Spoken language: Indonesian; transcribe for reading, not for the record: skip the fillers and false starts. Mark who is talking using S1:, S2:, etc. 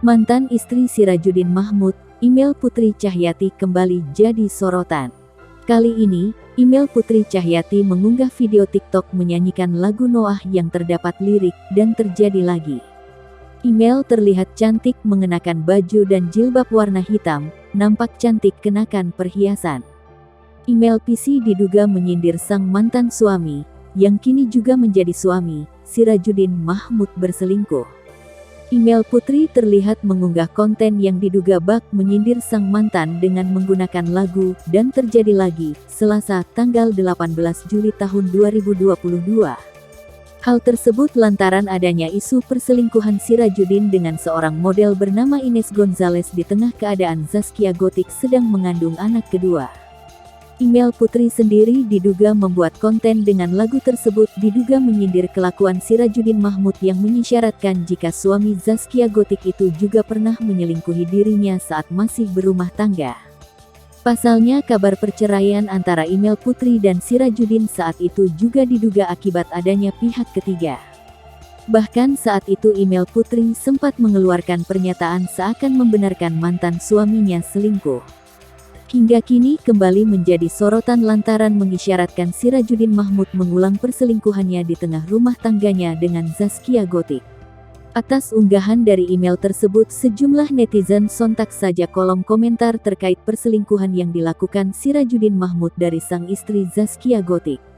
S1: Mantan istri Sirajuddin Mahmud, email Putri Cahyati kembali jadi sorotan. Kali ini, email Putri Cahyati mengunggah video TikTok menyanyikan lagu Noah yang terdapat lirik "Dan Terjadi Lagi". Email terlihat cantik mengenakan baju dan jilbab warna hitam, nampak cantik kenakan perhiasan. Email PC diduga menyindir sang mantan suami, yang kini juga menjadi suami, Sirajuddin Mahmud berselingkuh. Email Putri terlihat mengunggah konten yang diduga bak menyindir sang mantan dengan menggunakan lagu "Dan Terjadi Lagi", Selasa tanggal 18 Juli tahun 2022. Hal tersebut lantaran adanya isu perselingkuhan Sirajuddin dengan seorang model bernama Ines Gonzalez di tengah keadaan Zaskia Gotik sedang mengandung anak kedua. Email Putri sendiri diduga membuat konten dengan lagu tersebut diduga menyindir kelakuan Sirajuddin Mahmud yang mengisyaratkan jika suami Zaskia Gotik itu juga pernah menyelingkuhi dirinya saat masih berumah tangga. Pasalnya kabar perceraian antara email Putri dan Sirajuddin saat itu juga diduga akibat adanya pihak ketiga. Bahkan saat itu email Putri sempat mengeluarkan pernyataan seakan membenarkan mantan suaminya selingkuh. Hingga kini kembali menjadi sorotan lantaran mengisyaratkan Sirajuddin Mahmud mengulang perselingkuhannya di tengah rumah tangganya dengan Zaskia Gotik. Atas unggahan dari email tersebut, sejumlah netizen sontak saja kolom komentar terkait perselingkuhan yang dilakukan Sirajuddin Mahmud dari sang istri Zaskia Gotik.